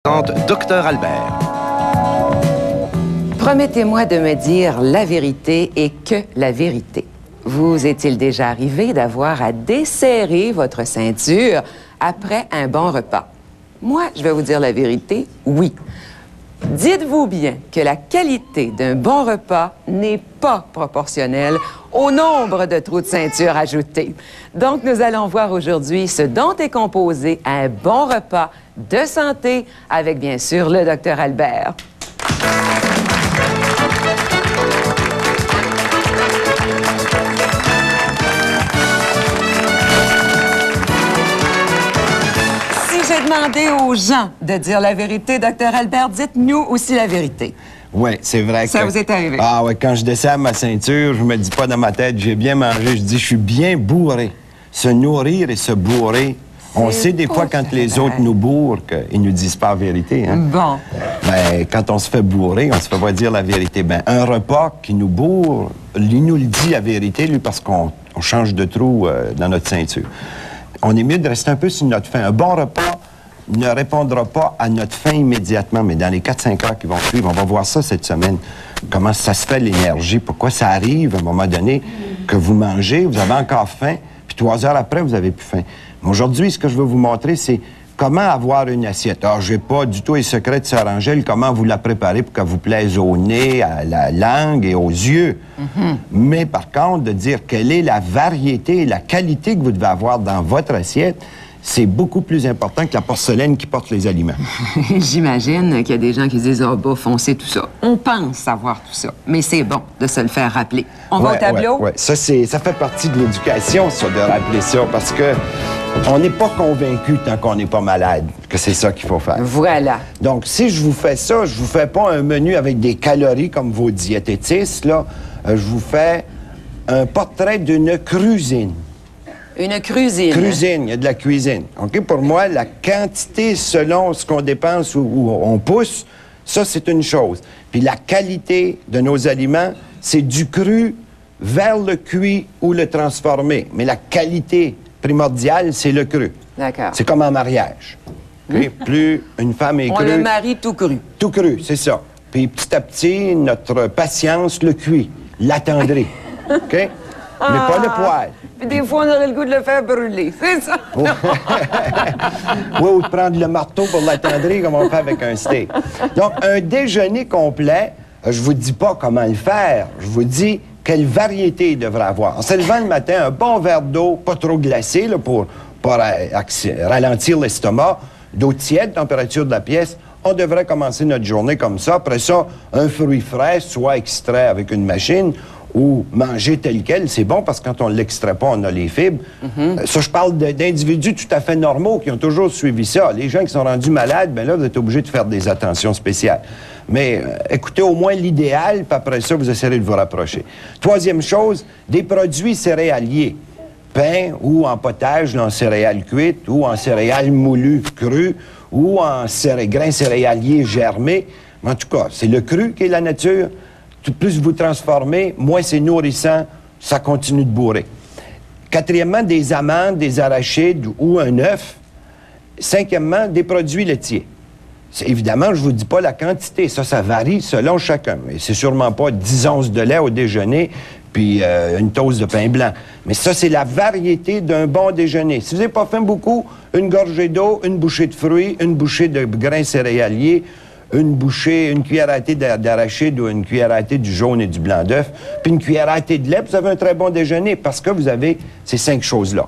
Docteur Albert. Promettez-moi de me dire la vérité et que la vérité. Vous est-il déjà arrivé d'avoir à desserrer votre ceinture après un bon repas? Moi, je vais vous dire la vérité, oui. Dites-vous bien que la qualité d'un bon repas n'est pas proportionnelle au nombre de trous de ceinture ajoutés. Donc, nous allons voir aujourd'hui ce dont est composé un bon repas de santé avec, bien sûr, le Dr Albert. J'ai demandé aux gens de dire la vérité. Dr Albert, dites-nous aussi la vérité. Oui, c'est vrai que... Ça vous est arrivé? Ah oui, quand je desserre ma ceinture, je me dis pas dans ma tête, j'ai bien mangé, je dis, je suis bien bourré. Se nourrir et se bourrer, on sait des fois quand les autres nous bourrent qu'ils nous disent pas la vérité. Hein? Bon. Ben, quand on se fait bourrer, on se fait pas dire la vérité. Ben, un repas qui nous bourre, il nous le dit la vérité, lui, parce qu'on change de trou dans notre ceinture. On est mieux de rester un peu sur notre faim. Un bon repas ne répondra pas à notre faim immédiatement, mais dans les 4-5 heures qui vont suivre, on va voir ça cette semaine. Comment ça se fait l'énergie, pourquoi ça arrive à un moment donné que vous mangez, vous avez encore faim, puis 3 heures après, vous n'avez plus faim. Mais aujourd'hui, ce que je veux vous montrer, c'est comment avoir une assiette. Alors, je n'ai pas du tout les secrets de Sœur Angèle, comment vous la préparez pour qu'elle vous plaise au nez, à la langue et aux yeux. Mais par contre, de dire quelle est la variété et la qualité que vous devez avoir dans votre assiette, c'est beaucoup plus important que la porcelaine qui porte les aliments. J'imagine qu'il y a des gens qui disent « Ah, bof, on sait tout ça. » On pense savoir tout ça, mais c'est bon de se le faire rappeler. On va au tableau? Oui. Ça fait partie de l'éducation, ça, de rappeler ça, parce que on n'est pas convaincu tant qu'on n'est pas malade que c'est ça qu'il faut faire. Voilà. Donc, si je vous fais ça, je vous fais pas un menu avec des calories comme vos diététistes, là. Je vous fais un portrait d'une cuisine. Une cuisine. Cuisine, il y a de la cuisine. OK? Pour moi, la quantité selon ce qu'on dépense ou où on pousse, ça, c'est une chose. Puis la qualité de nos aliments, c'est du cru vers le cuit ou le transformé. Mais la qualité primordiale, c'est le cru. D'accord. C'est comme en mariage. Okay? Plus une femme est crue... On le marie tout cru. Tout cru, c'est ça. Puis petit à petit, notre patience le cuit, l'attendrit. OK? Mais pas le poil. Puis des fois, on aurait le goût de le faire brûler, c'est ça? Oui, ou de prendre le marteau pour l'attendrir comme on fait avec un steak. Donc, un déjeuner complet, je vous dis pas comment le faire, je vous dis quelle variété il devrait avoir. En se levant le matin, un bon verre d'eau, pas trop glacé, là, pour ralentir l'estomac, d'eau tiède, température de la pièce. On devrait commencer notre journée comme ça. Après ça, un fruit frais, soit extrait avec une machine, ou manger tel quel, c'est bon parce que quand on ne l'extrait pas, on a les fibres. Ça, je parle d'individus tout à fait normaux qui ont toujours suivi ça. Les gens qui sont rendus malades, bien là, vous êtes obligés de faire des attentions spéciales. Mais écoutez au moins l'idéal, puis après ça, vous essayerez de vous rapprocher. Troisième chose, des produits céréaliers. Pain ou en potage, là, en céréales cuites, ou en céréales moulues crues, ou en grains céréaliers germés. En tout cas, c'est le cru qui est la nature. Plus vous transformez, moins c'est nourrissant, ça continue de bourrer. Quatrièmement, des amandes, des arachides ou un œuf. Cinquièmement, des produits laitiers. Évidemment, je ne vous dis pas la quantité, ça varie selon chacun. Mais c'est sûrement pas 10 onces de lait au déjeuner puis une toast de pain blanc. Mais ça, c'est la variété d'un bon déjeuner. Si vous n'avez pas faim beaucoup, une gorgée d'eau, une bouchée de fruits, une bouchée de grains céréaliers, une cuillère à thé d'arachide ou une cuillère à thé du jaune et du blanc d'œuf, puis une cuillère à thé de lait, vous avez un très bon déjeuner parce que vous avez ces 5 choses-là.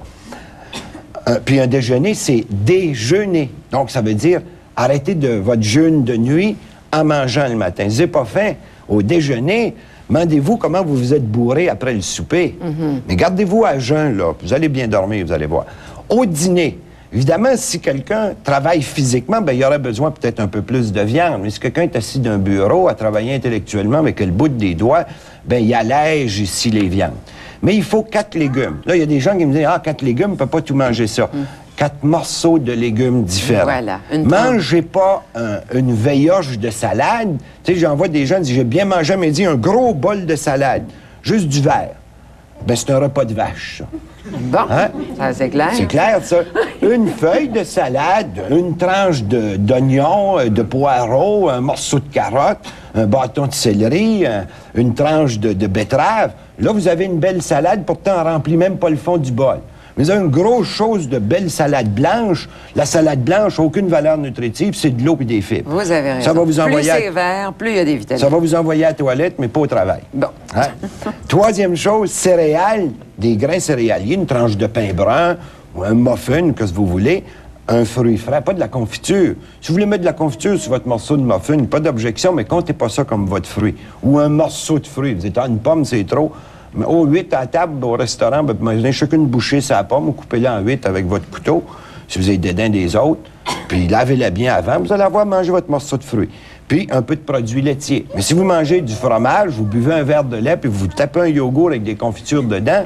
Puis un déjeuner, c'est déjeuner. Donc, ça veut dire arrêtez de votre jeûne de nuit en mangeant le matin. Si vous n'avez pas faim au déjeuner, demandez-vous comment vous vous êtes bourré après le souper. Mais gardez-vous à jeun, là, vous allez bien dormir, vous allez voir. Au dîner, évidemment, si quelqu'un travaille physiquement, bien, il aurait besoin peut-être un peu plus de viande. Mais si quelqu'un est assis d'un bureau à travailler intellectuellement avec le bout des doigts, bien, il allège ici les viandes. Mais il faut 4 légumes. Là, il y a des gens qui me disent « Ah, 4 légumes, on ne peut pas tout manger ça. 4 morceaux de légumes différents. Voilà. Mangez pas une veilloche de salade. Tu sais, j'en vois des gens qui disent « J'ai bien mangé à midi un gros bol de salade. Juste du vert. Ben, c'est un repas de vache, ça. Bon, Hein? ça c'est clair. C'est clair, ça. Une feuille de salade, une tranche d'oignon, de poireau, un morceau de carotte, un bâton de céleri, une tranche de betterave. Là, vous avez une belle salade, pourtant, on ne remplit même pas le fond du bol. Vous avez une grosse chose de belle salade blanche. La salade blanche n'a aucune valeur nutritive, c'est de l'eau et des fibres. Vous avez raison. Ça va vous envoyer plus c'est vert, plus il y a des vitamines. Ça va vous envoyer à la toilette, mais pas au travail. Bon. Hein? Troisième chose, céréales, des grains céréaliers, une tranche de pain brun, ou un muffin, que vous voulez, un fruit frais, pas de la confiture. Si vous voulez mettre de la confiture sur votre morceau de muffin, pas d'objection, mais comptez pas ça comme votre fruit. Ou un morceau de fruit. Vous dites, une pomme, c'est trop. Mais 8 à la table, au restaurant, ben, imaginez chacune bouchée sa pomme, ou coupez-la en 8 avec votre couteau, si vous avez dédain des autres, puis lavez-la bien avant, vous allez avoir mangé votre morceau de fruit. Puis un peu de produits laitiers. Mais si vous mangez du fromage, vous buvez un verre de lait, puis vous tapez un yogourt avec des confitures dedans,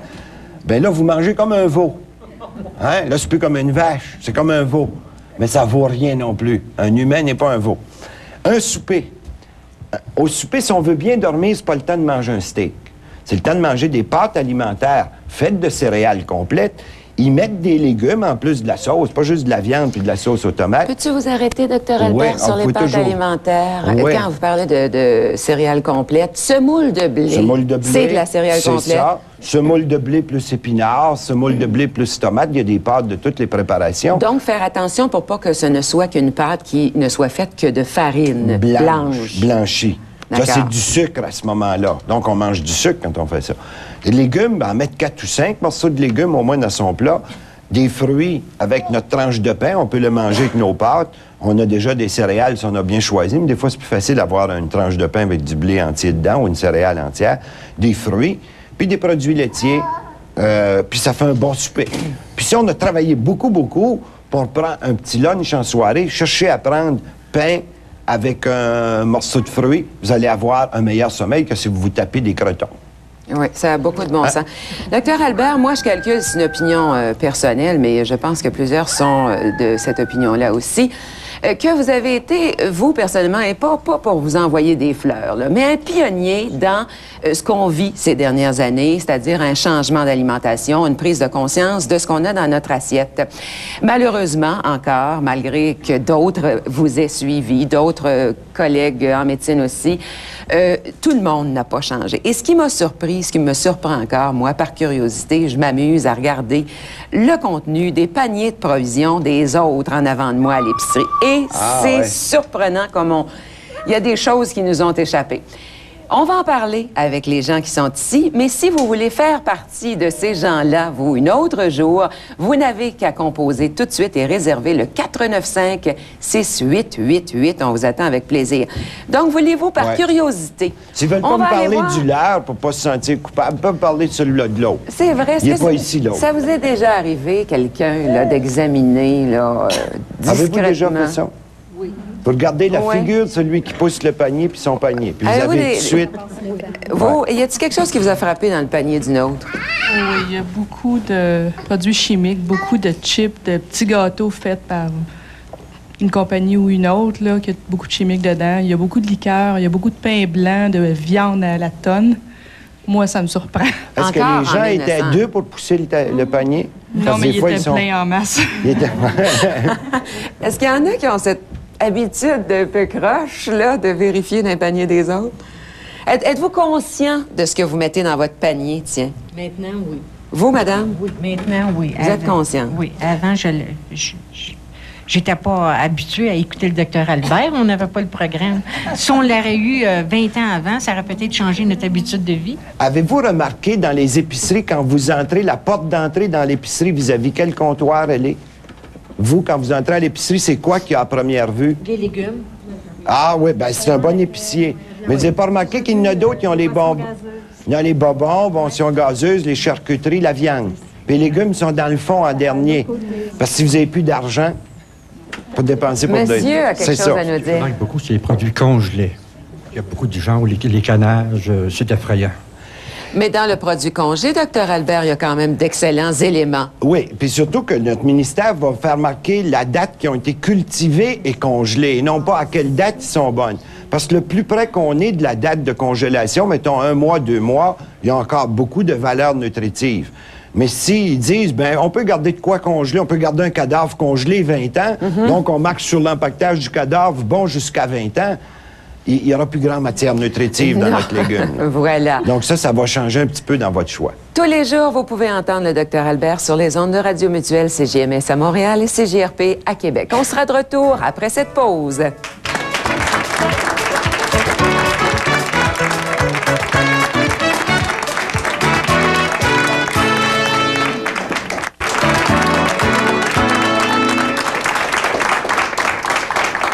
bien là, vous mangez comme un veau. Hein? Là, c'est plus comme une vache, c'est comme un veau. Mais ça vaut rien non plus. Un humain n'est pas un veau. Un souper. Au souper, si on veut bien dormir, c'est pas le temps de manger un steak. C'est le temps de manger des pâtes alimentaires faites de céréales complètes. Ils mettent des légumes en plus de la sauce, pas juste de la viande puis de la sauce aux tomates. Peux-tu vous arrêter, Dr. Albert, Ouais, sur les pâtes alimentaires? Ouais. Quand vous parlez de céréales complètes, semoule de blé, c'est de la céréale complète. C'est ça. Semoule de blé plus épinards, semoule de blé plus tomate. Il y a des pâtes de toutes les préparations. Donc, faire attention pour pas que ce ne soit qu'une pâte qui ne soit faite que de farine blanche. Blanchie. Ça, c'est du sucre à ce moment-là. Donc, on mange du sucre quand on fait ça. Les légumes, ben, en mettre 4 ou 5 morceaux de légumes au moins dans son plat. Des fruits avec notre tranche de pain, on peut le manger avec nos pâtes. On a déjà des céréales si on a bien choisi, mais des fois, c'est plus facile d'avoir une tranche de pain avec du blé entier dedans ou une céréale entière. Des fruits, puis des produits laitiers, puis ça fait un bon souper. Puis si on a travaillé beaucoup, pour prendre un petit lunch en soirée, cherchez à prendre pain avec un morceau de fruits, vous allez avoir un meilleur sommeil que si vous vous tapez des crotons. Oui, ça a beaucoup de bon sens. Docteur Albert, moi, je calcule, c'est une opinion personnelle, mais je pense que plusieurs sont de cette opinion-là aussi, que vous avez été, vous, personnellement, et pas pour vous envoyer des fleurs, là, mais un pionnier dans ce qu'on vit ces dernières années, c'est-à-dire un changement d'alimentation, une prise de conscience de ce qu'on a dans notre assiette. Malheureusement, encore, malgré que d'autres vous aient suivi, d'autres collègues en médecine aussi, tout le monde n'a pas changé. Et ce qui m'a surpris, ce qui me surprend encore, moi, par curiosité, je m'amuse à regarder le contenu des paniers de provisions des autres en avant de moi à l'épicerie. Et c'est surprenant comme il y a des choses qui nous ont échappé. On va en parler avec les gens qui sont ici, mais si vous voulez faire partie de ces gens-là, vous, une autre jour, vous n'avez qu'à composer tout de suite et réserver le 495-6888. On vous attend avec plaisir. Donc, voulez-vous, par curiosité... S'ils veulent pas me parler du leur pour pas se sentir coupable, ils peuvent me parler de celui-là de l'autre. C'est vrai. Il n'est pas ici, l'autre. Ça vous est déjà arrivé, quelqu'un, là, d'examiner, là, discrètement? Avez-vous déjà fait ça? Oui. Vous regardez la figure de celui qui pousse le panier puis son panier. Puis vous avez tout de suite... Y a-t-il quelque chose qui vous a frappé dans le panier d'une autre? Oui, il y a beaucoup de produits chimiques, beaucoup de chips, de petits gâteaux faits par une compagnie ou une autre, là, qui a beaucoup de chimiques dedans. Il y a beaucoup de liqueurs, il y a beaucoup de pain blanc, de viande à la tonne. Moi, ça me surprend. Est-ce que les gens étaient à deux pour pousser le panier? Non, mais ils étaient pleins en masse. Est-ce qu'il y en a qui ont cette habitude d'un peu croche, là, de vérifier dans le panier des autres? Êtes-vous conscient de ce que vous mettez dans votre panier, tiens? Maintenant, oui. Vous, madame? Oui, maintenant, oui. Vous êtes conscient? Oui. Avant, j'étais pas habituée à écouter le docteur Albert. On n'avait pas le programme. Si on l'aurait eu 20 ans avant, ça aurait peut-être changé notre habitude de vie. Avez-vous remarqué dans les épiceries, quand vous entrez, la porte d'entrée dans l'épicerie vis-à-vis quel comptoir elle est? Vous, quand vous entrez à l'épicerie, c'est quoi qu'il y a à première vue? Des légumes. Ah oui, bien, c'est un bon épicier. Mais vous n'avez pas remarqué qu'il y en a d'autres qui ont les bonbons? Il y a les bonbons, boissons gazeuses, les charcuteries, la viande. Puis les légumes sont dans le fond en dernier. Parce que si vous n'avez plus d'argent, pour dépenser pour Monsieur a quelque chose à nous dire. Beaucoup, c'est les produits congelés. Il y a beaucoup de gens, les canages, c'est effrayant. Mais dans le produit congé, Dr. Albert, il y a quand même d'excellents éléments. Oui, puis surtout que notre ministère va faire marquer la date qui ont été cultivées et congelées, et non pas à quelle date ils sont bonnes. Parce que le plus près qu'on est de la date de congélation, mettons 1 mois, 2 mois, il y a encore beaucoup de valeurs nutritives. Mais s'ils disent, ben, on peut garder de quoi congeler, on peut garder un cadavre congelé 20 ans, donc on marque sur l'empaquetage du cadavre, bon, jusqu'à 20 ans, il n'y aura plus grand matière nutritive dans notre légume. Voilà. Donc ça va changer un petit peu dans votre choix. Tous les jours, vous pouvez entendre le Dr Albert sur les ondes de Radio Mutuelle CJMS à Montréal et CJRP à Québec. On sera de retour après cette pause.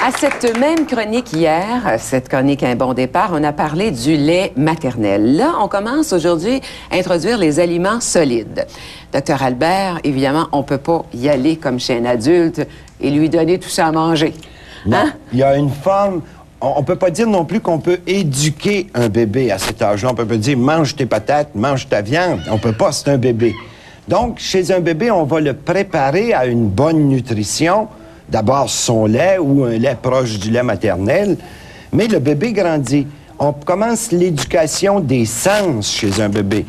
À cette même chronique hier, cette chronique Un bon départ, on a parlé du lait maternel. Là, on commence aujourd'hui à introduire les aliments solides. Docteur Albert, évidemment, on ne peut pas y aller comme chez un adulte et lui donner tout ça à manger. Non. Hein? Il y a une forme... On ne peut pas dire non plus qu'on peut éduquer un bébé à cet âge-là. On peut pas dire « mange tes patates, mange ta viande ». On ne peut pas, c'est un bébé. Donc, chez un bébé, on va le préparer à une bonne nutrition. D'abord son lait ou un lait proche du lait maternel. Mais le bébé grandit. On commence l'éducation des sens chez un bébé.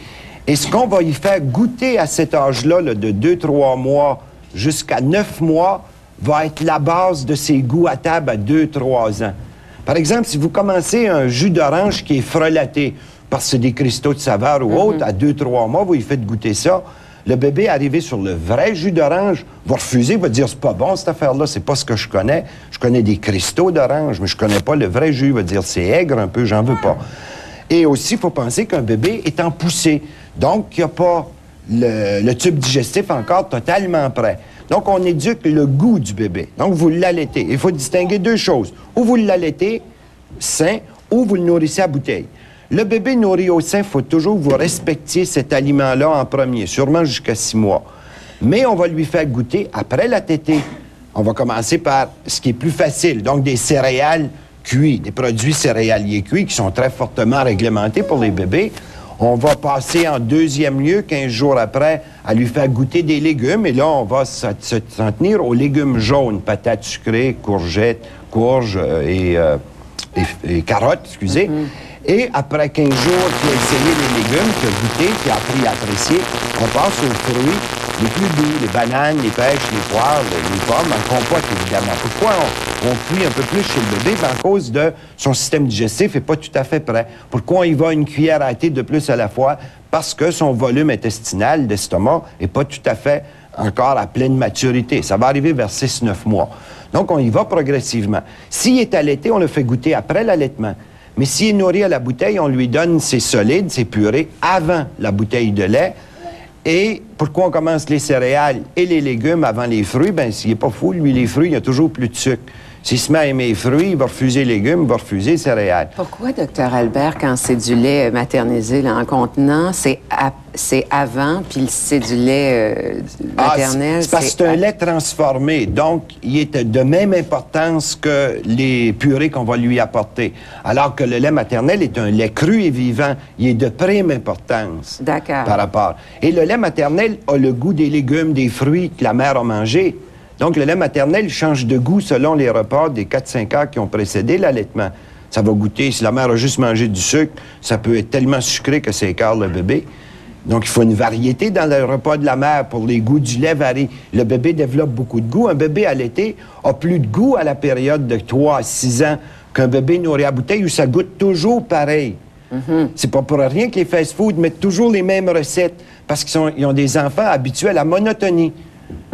Et ce qu'on va y faire goûter à cet âge-là, là, de 2-3 mois jusqu'à 9 mois, va être la base de ses goûts à table à 2-3 ans. Par exemple, si vous commencez un jus d'orange qui est frelaté, parce que c'est des cristaux de saveur ou autre, à 2-3 mois, vous lui faites goûter ça. Le bébé arrivé sur le vrai jus d'orange va refuser, va dire « c'est pas bon cette affaire-là, c'est pas ce que je connais. Je connais des cristaux d'orange, mais je connais pas le vrai jus. » Il va dire « c'est aigre un peu, j'en veux pas. » Et aussi, il faut penser qu'un bébé est en poussée. Donc, il n'y a pas le tube digestif encore totalement prêt. Donc, on éduque le goût du bébé. Donc, vous l'allaitez. Il faut distinguer 2 choses. Ou vous l'allaitez sain, ou vous le nourrissez à bouteille. Le bébé nourri au sein, il faut toujours que vous respectiez cet aliment-là en premier, sûrement jusqu'à 6 mois. Mais on va lui faire goûter après la tétée. On va commencer par ce qui est plus facile, donc des céréales cuits, des produits céréaliers cuits qui sont très fortement réglementés pour les bébés. On va passer en 2e lieu, 15 jours après, à lui faire goûter des légumes. Et là, on va s'en tenir aux légumes jaunes, patates sucrées, courgettes, courges et carottes, excusez. Et après 15 jours qu'il a essayé les légumes, qu'il a goûté, qu'il a appris à apprécier, on passe aux fruits les plus doux, les bananes, les pêches, les poires, les pommes, en compote évidemment. Pourquoi on cuit un peu plus chez le bébé? À cause de son système digestif n'est pas tout à fait prêt. Pourquoi on y va une cuillère à thé de plus à la fois? Parce que son volume intestinal d'estomac n'est pas tout à fait encore à pleine maturité. Ça va arriver vers 6-9 mois. Donc, on y va progressivement. S'il est allaité, on le fait goûter après l'allaitement. Mais s'il est nourri à la bouteille, on lui donne ses solides, ses purées, avant la bouteille de lait. Et pourquoi on commence les céréales et les légumes avant les fruits? Bien, s'il n'est pas fou, lui, les fruits, il y a toujours plus de sucre. S'il se met à aimer les fruits, il va refuser les légumes, il va refuser les céréales. Pourquoi, docteur Albert, quand c'est du lait maternisé là, en contenant, c'est avant, puis c'est du lait maternel? C'est parce que c'est un lait transformé. Donc, il est de même importance que les purées qu'on va lui apporter. Alors que le lait maternel est un lait cru et vivant. Il est de prime importance. D'accord. Par rapport. Et le lait maternel a le goût des légumes, des fruits que la mère a mangés. Donc, le lait maternel change de goût selon les repas des 4-5 heures qui ont précédé l'allaitement. Ça va goûter, si la mère a juste mangé du sucre, ça peut être tellement sucré que ça écarte le bébé. Donc, il faut une variété dans le repas de la mère pour les goûts du lait varient. Le bébé développe beaucoup de goût. Un bébé allaité a plus de goût à la période de 3 à 6 ans qu'un bébé nourri à bouteille où ça goûte toujours pareil. C'est pas pour rien que les fast-food mettent toujours les mêmes recettes parce qu'ils ont des enfants habitués à la monotonie.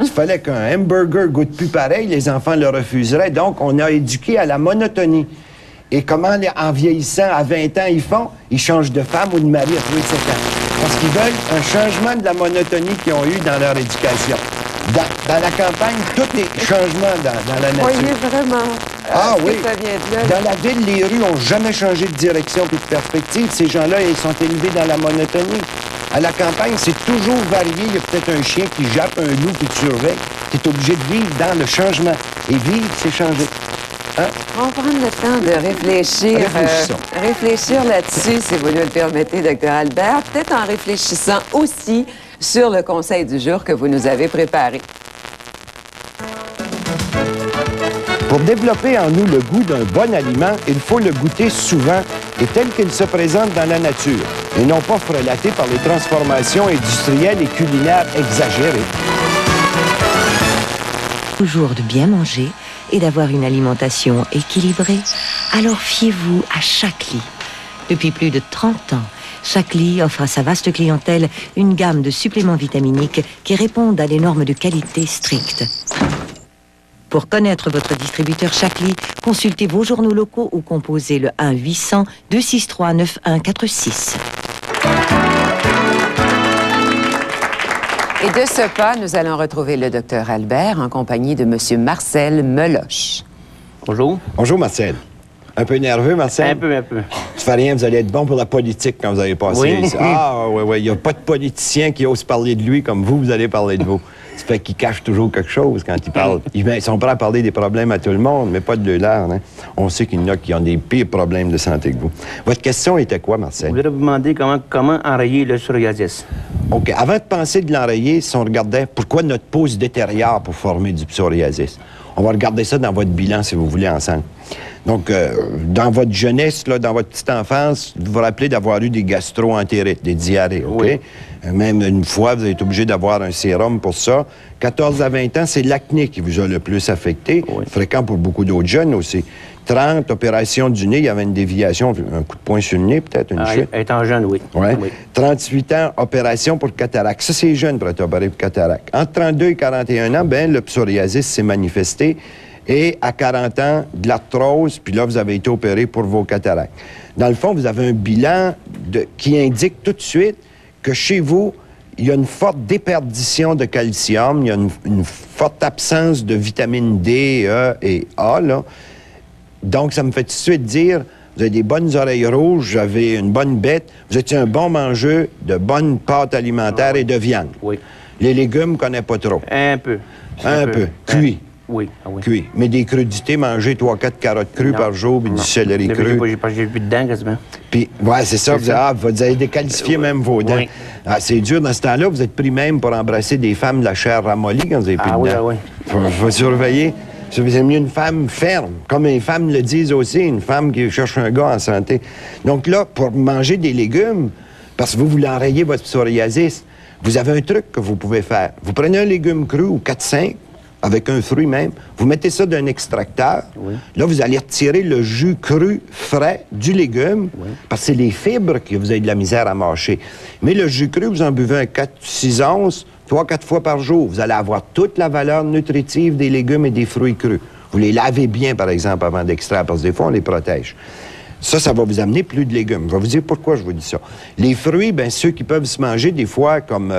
S'il fallait qu'un hamburger goûte plus pareil, les enfants le refuseraient. Donc, on a éduqué à la monotonie. Et comment, en vieillissant, à 20 ans, ils font? Ils changent de femme ou de mari à tous les 7 ans. Parce qu'ils veulent un changement de la monotonie qu'ils ont eu dans leur éducation. Dans la campagne, tout est changement dans la nature. Voyez vraiment. Ah oui. Ça vient de là. Dans la ville, les rues n'ont jamais changé de direction et de perspective. Ces gens-là, ils sont élevés dans la monotonie. À la campagne, c'est toujours varié. Il y a peut-être un chien qui jappe, un loup qui te surveille. Tu es obligé de vivre dans le changement. Et vivre, c'est changer. Hein? On va prendre le temps de réfléchir là-dessus, si vous nous le permettez, docteur Albert. Peut-être en réfléchissant aussi sur le conseil du jour que vous nous avez préparé. Pour développer en nous le goût d'un bon aliment, il faut le goûter souvent et tel qu'il se présente dans la nature, et non pas frelaté par les transformations industrielles et culinaires exagérées. Toujours de bien manger et d'avoir une alimentation équilibrée, alors fiez-vous à Shaklee. Depuis plus de 30 ans, Shaklee offre à sa vaste clientèle une gamme de suppléments vitaminiques qui répondent à des normes de qualité strictes. Pour connaître votre distributeur Shaklee, consultez vos journaux locaux ou composez le 1-800-263-9146. Et de ce pas, nous allons retrouver le docteur Albert en compagnie de M. Marcel Meloche. Bonjour. Bonjour, Marcel. Un peu nerveux, Marcel? Un peu, un peu. Ça fait rien, vous allez être bon pour la politique quand vous allez passer. Oui. Ah, oui. Il n'y a pas de politicien qui ose parler de lui comme vous allez parler de vous. Ça fait qu'il cache toujours quelque chose quand il parle. Ils sont prêts à parler des problèmes à tout le monde, mais pas de leur. Hein? On sait qu'il y en a qui ont des pires problèmes de santé que vous. Votre question était quoi, Marcel? Je voudrais vous demander comment enrayer le psoriasis. OK. Avant de penser de l'enrayer, si on regardait pourquoi notre peau se détériore pour former du psoriasis, on va regarder ça dans votre bilan, si vous voulez, ensemble. Donc, dans votre jeunesse, là, dans votre petite enfance, vous vous rappelez d'avoir eu des gastro-entérites, des diarrhées, OK? Oui. Même une fois, vous êtes obligé d'avoir un sérum pour ça. 14 à 20 ans, c'est l'acné qui vous a le plus affecté. Oui. Fréquent pour beaucoup d'autres jeunes aussi. 30, opération du nez, il y avait une déviation, un coup de poing sur le nez, peut-être, une chute. Étant jeune, oui. Ouais. Oui. 38 ans, opération pour le cataracte. Ça, c'est jeune pour être opéré pour le cataracte. Entre 32 et 41 ans, le psoriasis s'est manifesté. Et à 40 ans, de l'arthrose, puis là, vous avez été opéré pour vos cataractes. Dans le fond, vous avez un bilan qui indique tout de suite que chez vous, il y a une forte déperdition de calcium, il y a une forte absence de vitamine D, E et A, là. Donc, ça me fait tout de suite dire, vous avez des bonnes oreilles rouges, vous avez une bonne bête, vous étiez un bon mangeur de bonnes pâtes alimentaires et de viande. Oui. Les légumes, je connais pas trop. Un peu. Un peu. Cuit. Oui. Ah, oui. Cuit. Mais des crudités, manger 3-4 carottes crues Non. par jour, puis du céleri cru. J'ai plus de dents, quasiment. Puis, ouais, c'est ça. Vous avez décalcifié même vos dents. Oui. Ah, c'est dur. Dans ce temps-là, vous êtes pris même pour embrasser des femmes de la chair ramollie quand vous avez plus de dents. Oui. Faut surveiller. C'est mieux une femme ferme, comme les femmes le disent aussi, une femme qui cherche un gars en santé. Donc là, pour manger des légumes, parce que vous voulez enrayer votre psoriasis, vous avez un truc que vous pouvez faire. Vous prenez un légume cru ou 4-5, avec un fruit même, vous mettez ça dans un extracteur. Oui. Là, vous allez retirer le jus cru, frais du légume, parce que c'est les fibres que vous avez de la misère à mâcher. Mais le jus cru, vous en buvez un 4-6 onces, 3-4 fois par jour. Vous allez avoir toute la valeur nutritive des légumes et des fruits crus. Vous les lavez bien, par exemple, avant d'extraire, parce que des fois, on les protège. Ça va vous amener plus de légumes. Je vais vous dire pourquoi je vous dis ça. Les fruits, ceux qui peuvent se manger des fois, comme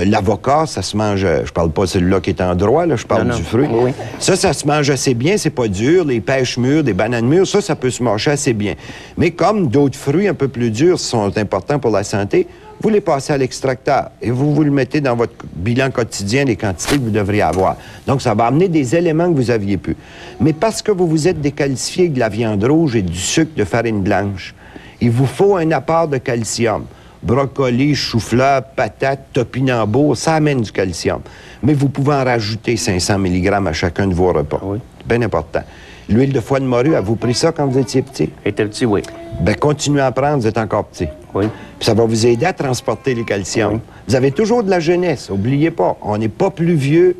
l'avocat, ça se mange, je parle pas celui-là qui est en droit, là, je parle du fruit. Oui. Ça se mange assez bien, c'est pas dur. Les pêches mûres, des bananes mûres, ça peut se mâcher assez bien. Mais comme d'autres fruits un peu plus durs sont importants pour la santé, vous les passez à l'extracteur et vous le mettez dans votre bilan quotidien des quantités que vous devriez avoir. Donc, ça va amener des éléments que vous aviez plus. Mais parce que vous vous êtes décalcifié avec de la viande rouge et du sucre de farine blanche, il vous faut un apport de calcium. Brocoli, chou-fleur, patates, topinambour, ça amène du calcium. Mais vous pouvez en rajouter 500 mg à chacun de vos repas. Oui. C'est bien important. L'huile de foie de morue, avez-vous pris ça quand vous étiez petit? J'étais petit, oui. Continuez à en prendre, vous êtes encore petit. Oui. Puis ça va vous aider à transporter les calciums. Oui. Vous avez toujours de la jeunesse, n'oubliez pas. On n'est pas plus vieux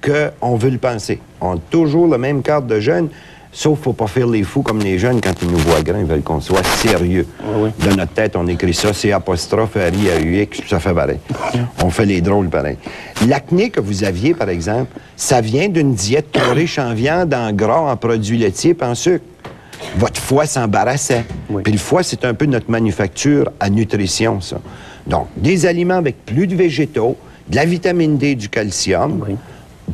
qu'on veut le penser. On a toujours le même cadre de jeune, sauf qu'il ne faut pas faire les fous comme les jeunes quand ils nous voient grands, ils veulent qu'on soit sérieux. Oui. Dans notre tête, on écrit ça, c'est apostrophe, R-I-A-U-X, ça fait pareil. On fait les drôles pareil. L'acné que vous aviez, par exemple, ça vient d'une diète trop riche en viande, en gras, en produits laitiers et en sucre. Votre foie s'embarrassait. Oui. Puis le foie, c'est un peu notre manufacture à nutrition, ça. Donc, des aliments avec plus de végétaux, de la vitamine D, du calcium,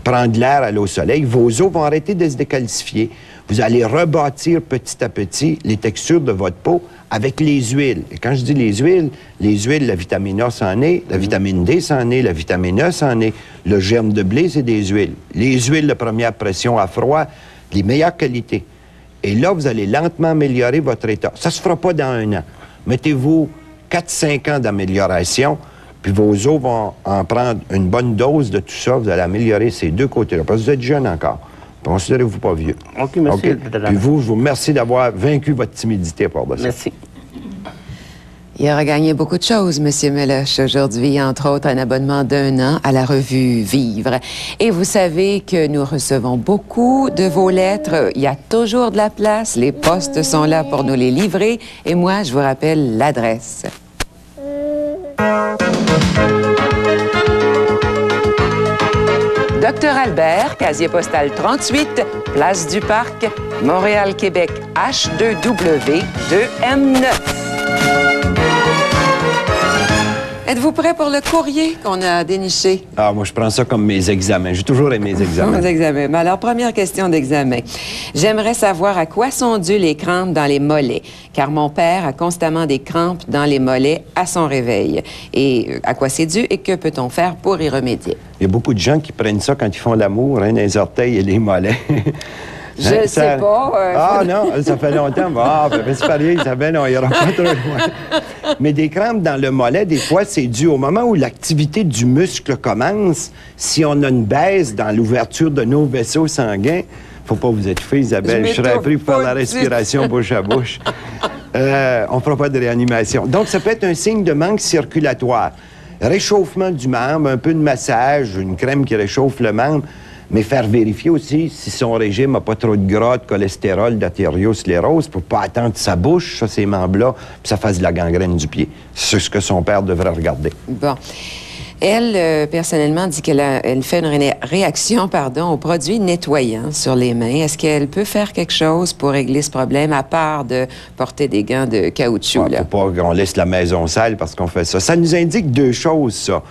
prendre l'air, aller au soleil, vos os vont arrêter de se décalcifier. Vous allez rebâtir petit à petit les textures de votre peau avec les huiles. Et quand je dis les huiles, la vitamine A, c'en est, la vitamine D, c'en est, la vitamine E, c'en est. Le germe de blé, c'est des huiles. Les huiles de première pression à froid, les meilleures qualités. Et là, vous allez lentement améliorer votre état. Ça ne se fera pas dans 1 an. Mettez-vous 4-5 ans d'amélioration, puis vos os vont en prendre une bonne dose de tout ça. Vous allez améliorer ces deux côtés-là. Parce que vous êtes jeune encore. Considérez-vous pas vieux. OK, merci. OK? Puis vous, je vous remercie d'avoir vaincu votre timidité pour ça. Merci. Il aura gagné beaucoup de choses, M. Meloche, aujourd'hui, entre autres un abonnement d'1 an à la revue Vivre. Et vous savez que nous recevons beaucoup de vos lettres. Il y a toujours de la place. Les postes sont là pour nous les livrer. Et moi, je vous rappelle l'adresse. Docteur Albert, casier postal 38, Place du Parc, Montréal, Québec, H2W 2M9. Êtes-vous prêt pour le courrier qu'on a déniché? Ah, moi, je prends ça comme mes examens. J'ai toujours aimé mes examens. Mes examens. Mais alors, première question d'examen. J'aimerais savoir à quoi sont dues les crampes dans les mollets, car mon père a constamment des crampes dans les mollets à son réveil. Et à quoi c'est dû et que peut-on faire pour y remédier? Il y a beaucoup de gens qui prennent ça quand ils font l'amour, hein, les orteils et les mollets. Je sais pas. Ah non, ça fait longtemps. Ah, c'est pareil, Isabelle, non, il n'y aura pas trop loin. Mais des crampes dans le mollet, des fois, c'est dû au moment où l'activité du muscle commence. Si on a une baisse dans l'ouverture de nos vaisseaux sanguins, faut pas vous étouffer, Isabelle. Je serais pris pour faire la respiration bouche à bouche. On ne fera pas de réanimation. Donc, ça peut être un signe de manque circulatoire. Réchauffement du membre, un peu de massage, une crème qui réchauffe le membre. Mais faire vérifier aussi si son régime n'a pas trop de gras, de cholestérol, d'artériosclérose pour pas attendre que ça bouche, ça, ces membres-là, puis ça fasse de la gangrène du pied. C'est ce que son père devrait regarder. Bon. Elle, personnellement, dit qu'elle fait une réaction aux produits nettoyants sur les mains. Est-ce qu'elle peut faire quelque chose pour régler ce problème, à part de porter des gants de caoutchouc? Il ne faut pas qu'on laisse la maison sale parce qu'on fait ça. Ça nous indique deux choses, ça.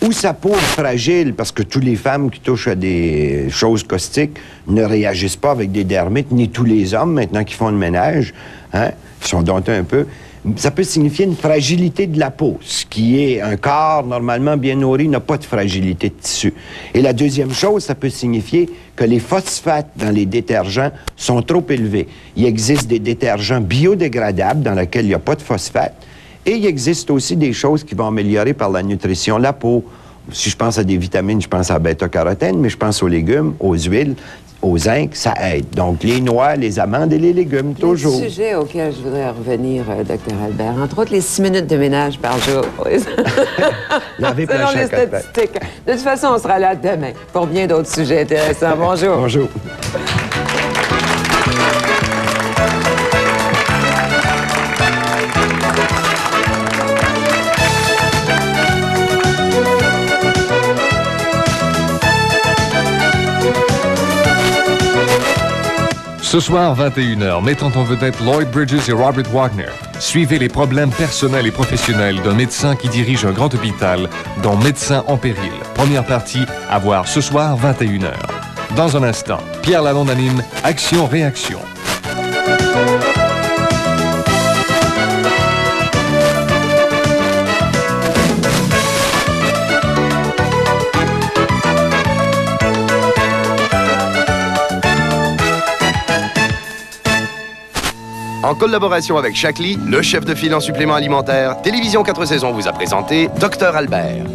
Ou sa peau est fragile, parce que toutes les femmes qui touchent à des choses caustiques ne réagissent pas avec des dermites, ni tous les hommes, maintenant, qui font le ménage, hein, qui sont domptés un peu. Ça peut signifier une fragilité de la peau, ce qui est un corps normalement bien nourri n'a pas de fragilité de tissu. Et la deuxième chose, ça peut signifier que les phosphates dans les détergents sont trop élevés. Il existe des détergents biodégradables dans lesquels il n'y a pas de phosphate. Et il existe aussi des choses qui vont améliorer par la nutrition la peau. Si je pense à des vitamines, je pense à la bêta-carotène, mais je pense aux légumes, aux huiles, au zinc, ça aide. Donc, les noix, les amandes et les légumes, toujours. Le sujet auquel je voudrais revenir, Dr. Albert, entre autres les 6 minutes de ménage par jour. Laver selon les statistiques. De toute façon, on sera là demain pour bien d'autres sujets intéressants. Bonjour. Bonjour. Ce soir, 21h, mettant en vedette Lloyd Bridges et Robert Wagner. Suivez les problèmes personnels et professionnels d'un médecin qui dirige un grand hôpital dans Médecins en péril. Première partie, à voir ce soir, 21h. Dans un instant, Pierre Lalonde anime Action-Réaction. En collaboration avec Shaklee, le chef de file en supplément alimentaire, Télévision 4 saisons vous a présenté Dr Albert.